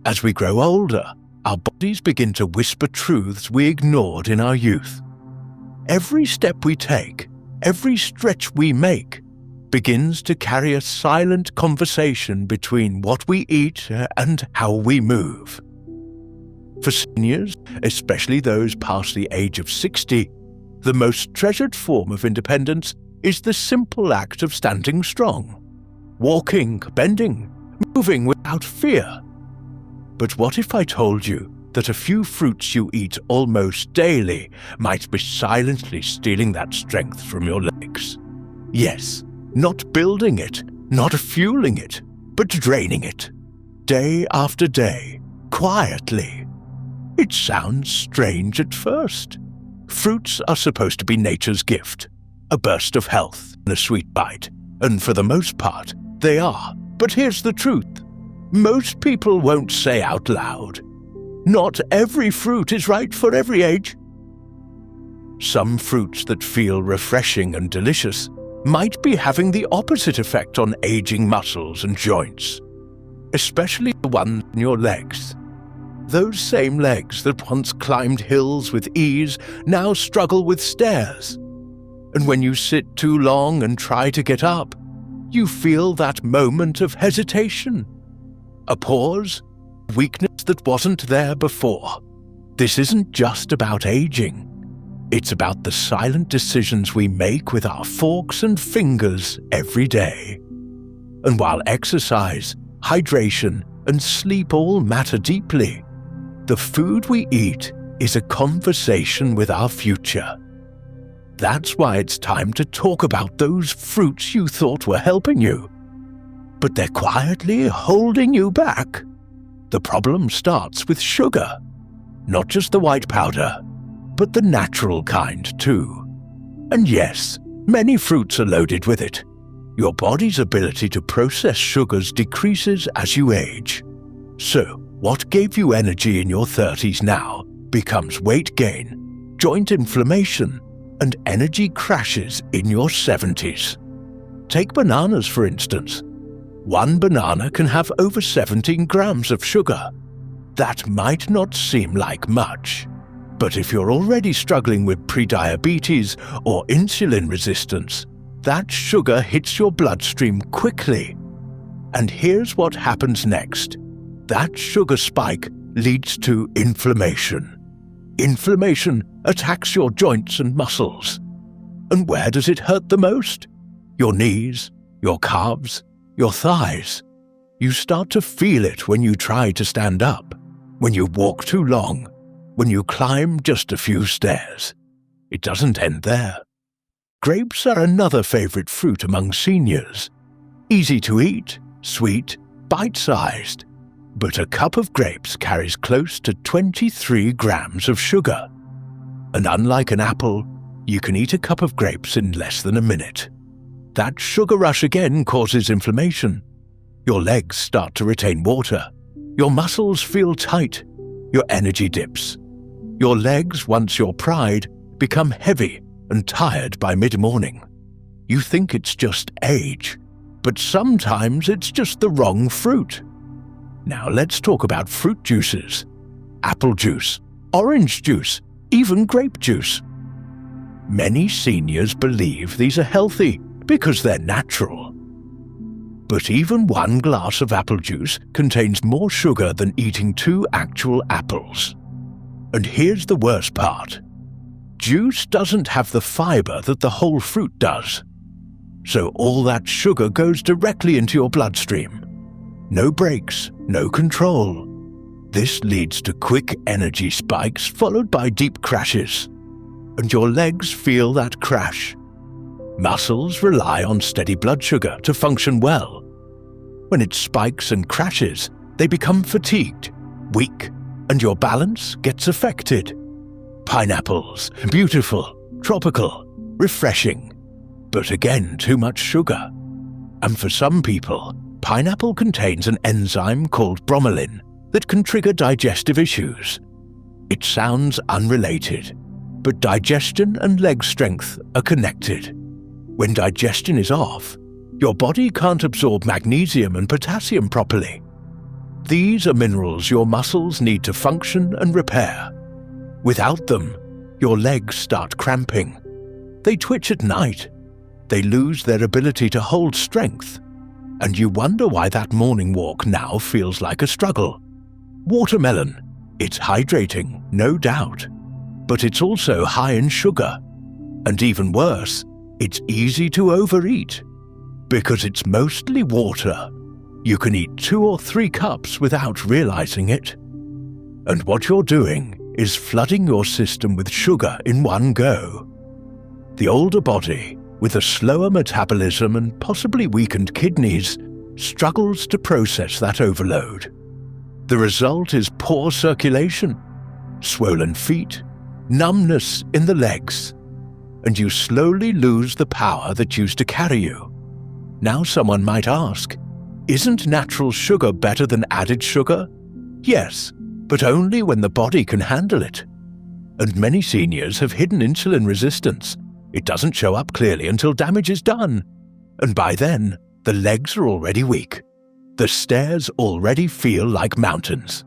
As we grow older, our bodies begin to whisper truths we ignored in our youth. Every step we take, every stretch we make, begins to carry a silent conversation between what we eat and how we move. For seniors, especially those past the age of 60, the most treasured form of independence is the simple act of standing strong, walking, bending, moving without fear. But what if I told you that a few fruits you eat almost daily might be silently stealing that strength from your legs? Yes, not building it, not fueling it, but draining it. Day after day, quietly. It sounds strange at first. Fruits are supposed to be nature's gift, a burst of health and a sweet bite, and for the most part, they are. But here's the truth. Most people won't say out loud, not every fruit is right for every age. Some fruits that feel refreshing and delicious might be having the opposite effect on aging muscles and joints, especially the ones in your legs. Those same legs that once climbed hills with ease now struggle with stairs. And when you sit too long and try to get up, you feel that moment of hesitation, a pause, weakness that wasn't there before. This isn't just about aging. It's about the silent decisions we make with our forks and fingers every day. And while exercise, hydration, and sleep all matter deeply, the food we eat is a conversation with our future. That's why it's time to talk about those fruits you thought were helping you, but they're quietly holding you back. The problem starts with sugar, not just the white powder, but the natural kind too. And yes, many fruits are loaded with it. Your body's ability to process sugars decreases as you age. So, what gave you energy in your 30s now becomes weight gain, joint inflammation, and energy crashes in your 70s. Take bananas, for instance. One banana can have over 17 grams of sugar. That might not seem like much, but if you're already struggling with prediabetes or insulin resistance, that sugar hits your bloodstream quickly. And here's what happens next. That sugar spike leads to inflammation. Inflammation attacks your joints and muscles. And where does it hurt the most? Your knees, your calves, your thighs. You start to feel it when you try to stand up, when you walk too long, when you climb just a few stairs. It doesn't end there. Grapes are another favorite fruit among seniors. Easy to eat, sweet, bite-sized. But a cup of grapes carries close to 23 grams of sugar. And unlike an apple, you can eat a cup of grapes in less than a minute. That sugar rush again causes inflammation. Your legs start to retain water. Your muscles feel tight. Your energy dips. Your legs, once your pride, become heavy and tired by mid-morning. You think it's just age, but sometimes it's just the wrong fruit. Now let's talk about fruit juices. Apple juice, orange juice, even grape juice. Many seniors believe these are healthy because they're natural. But even one glass of apple juice contains more sugar than eating 2 actual apples. And here's the worst part. Juice doesn't have the fiber that the whole fruit does. So all that sugar goes directly into your bloodstream. No brakes, no control. This leads to quick energy spikes followed by deep crashes. And your legs feel that crash. Muscles rely on steady blood sugar to function well. When it spikes and crashes, they become fatigued, weak, and your balance gets affected. Pineapples, beautiful, tropical, refreshing, but again too much sugar. And for some people, pineapple contains an enzyme called bromelain that can trigger digestive issues. It sounds unrelated, but digestion and leg strength are connected. When digestion is off, your body can't absorb magnesium and potassium properly. These are minerals your muscles need to function and repair. Without them, your legs start cramping. They twitch at night. They lose their ability to hold strength. And you wonder why that morning walk now feels like a struggle. Watermelon. It's hydrating, no doubt. But it's also high in sugar. And even worse, it's easy to overeat. Because it's mostly water. You can eat 2 or 3 cups without realizing it. And what you're doing is flooding your system with sugar in one go. The older body, with a slower metabolism and possibly weakened kidneys, struggles to process that overload. The result is poor circulation, swollen feet, numbness in the legs, and you slowly lose the power that used to carry you. Now someone might ask, isn't natural sugar better than added sugar? Yes, but only when the body can handle it. And many seniors have hidden insulin resistance. It doesn't show up clearly until damage is done. And by then, the legs are already weak. The stairs already feel like mountains.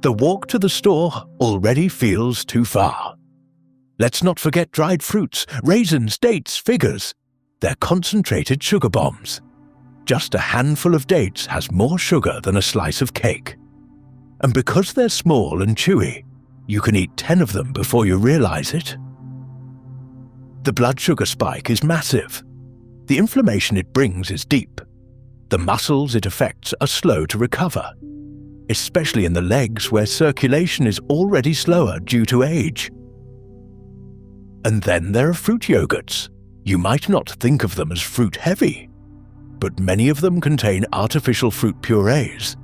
The walk to the store already feels too far. Let's not forget dried fruits, raisins, dates, figures. They're concentrated sugar bombs. Just a handful of dates has more sugar than a slice of cake. And because they're small and chewy, you can eat 10 of them before you realize it. The blood sugar spike is massive. The inflammation it brings is deep. The muscles it affects are slow to recover, especially in the legs where circulation is already slower due to age. And then there are fruit yogurts. You might not think of them as fruit-heavy, but many of them contain artificial fruit purees,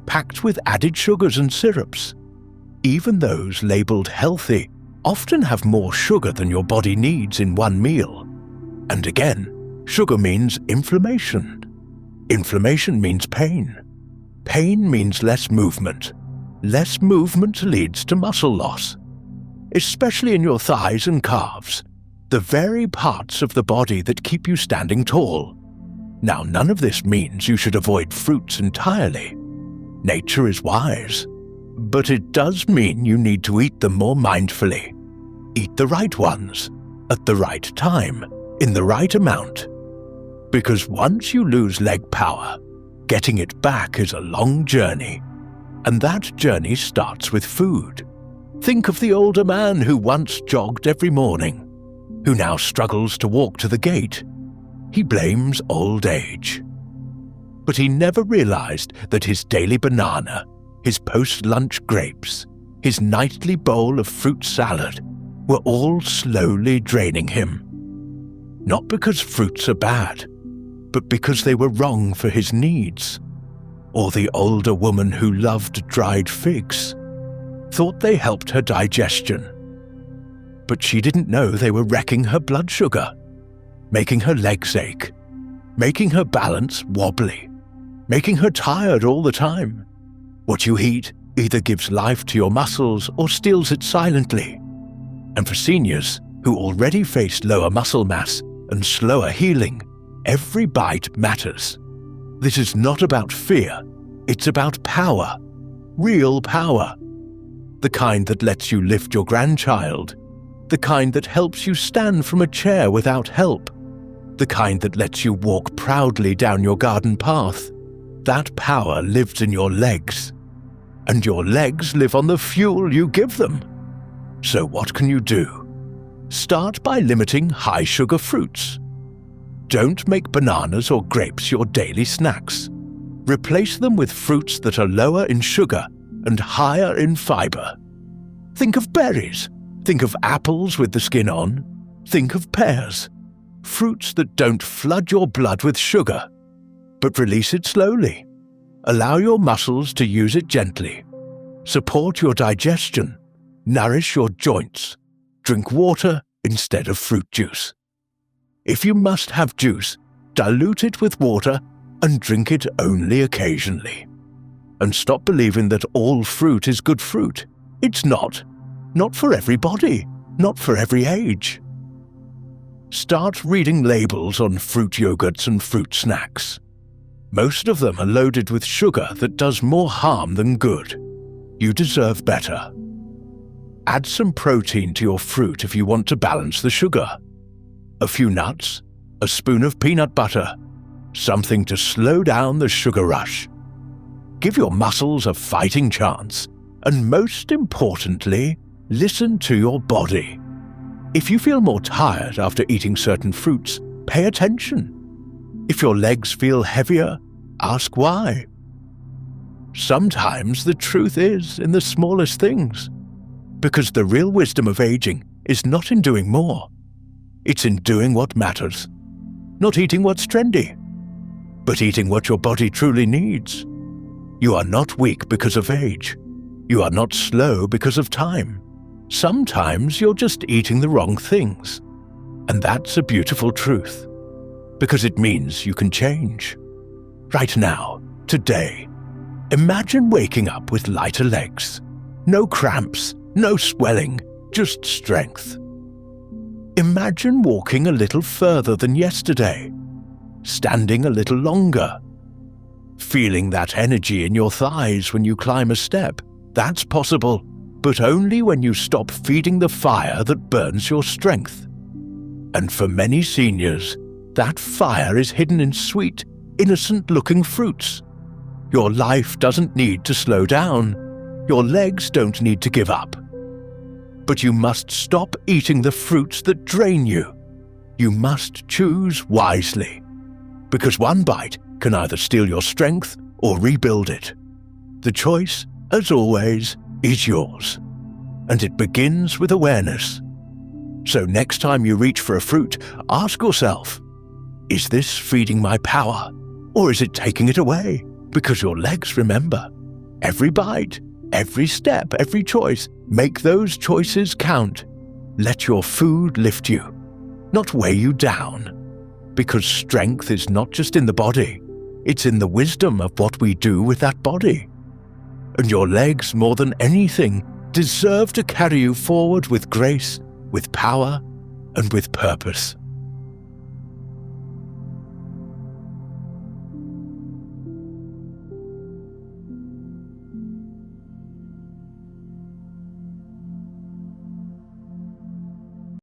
packed with added sugars and syrups. Even those labeled healthy often have more sugar than your body needs in one meal. And again, sugar means inflammation. Inflammation means pain. Pain means less movement. Less movement leads to muscle loss, especially in your thighs and calves, the very parts of the body that keep you standing tall. Now, none of this means you should avoid fruits entirely. Nature is wise. But it does mean you need to eat them more mindfully. Eat the right ones, at the right time, in the right amount. Because once you lose leg power, getting it back is a long journey. And that journey starts with food. Think of the older man who once jogged every morning, who now struggles to walk to the gate. He blames old age. But he never realized that his daily banana, his post-lunch grapes, his nightly bowl of fruit salad were all slowly draining him. Not because fruits are bad, but because they were wrong for his needs. Or the older woman who loved dried figs, thought they helped her digestion. But she didn't know they were wrecking her blood sugar, making her legs ache, making her balance wobbly, making her tired all the time. What you eat either gives life to your muscles or steals it silently. And for seniors who already face lower muscle mass and slower healing, every bite matters. This is not about fear, it's about power. Real power. The kind that lets you lift your grandchild. The kind that helps you stand from a chair without help. The kind that lets you walk proudly down your garden path. That power lives in your legs. And your legs live on the fuel you give them. So what can you do? Start by limiting high-sugar fruits. Don't make bananas or grapes your daily snacks. Replace them with fruits that are lower in sugar and higher in fiber. Think of berries. Think of apples with the skin on. Think of pears. Fruits that don't flood your blood with sugar, but release it slowly. Allow your muscles to use it gently. Support your digestion. Nourish your joints. Drink water instead of fruit juice. If you must have juice, dilute it with water and drink it only occasionally. And stop believing that all fruit is good fruit. It's not. Not for everybody. Not for every age. Start reading labels on fruit yogurts and fruit snacks. Most of them are loaded with sugar that does more harm than good. You deserve better. Add some protein to your fruit if you want to balance the sugar. A few nuts, a spoon of peanut butter, something to slow down the sugar rush. Give your muscles a fighting chance, and most importantly, listen to your body. If you feel more tired after eating certain fruits, pay attention. If your legs feel heavier, ask why. Sometimes the truth is in the smallest things, because the real wisdom of aging is not in doing more. It's in doing what matters. Not eating what's trendy, but eating what your body truly needs. You are not weak because of age. You are not slow because of time. Sometimes you're just eating the wrong things. And that's a beautiful truth, because it means you can change. Right now, today, imagine waking up with lighter legs. No cramps, no swelling, just strength. Imagine walking a little further than yesterday, standing a little longer, feeling that energy in your thighs when you climb a step. That's possible, but only when you stop feeding the fire that burns your strength. And for many seniors, that fire is hidden in sweet, innocent-looking fruits. Your life doesn't need to slow down. Your legs don't need to give up. But you must stop eating the fruits that drain you. You must choose wisely, because one bite can either steal your strength or rebuild it. The choice, as always, is yours, and it begins with awareness. So next time you reach for a fruit, ask yourself, is this feeding my power, or is it taking it away? Because your legs remember. Every bite, every step, every choice, make those choices count. Let your food lift you, not weigh you down. Because strength is not just in the body, it's in the wisdom of what we do with that body. And your legs, more than anything, deserve to carry you forward with grace, with power, and with purpose.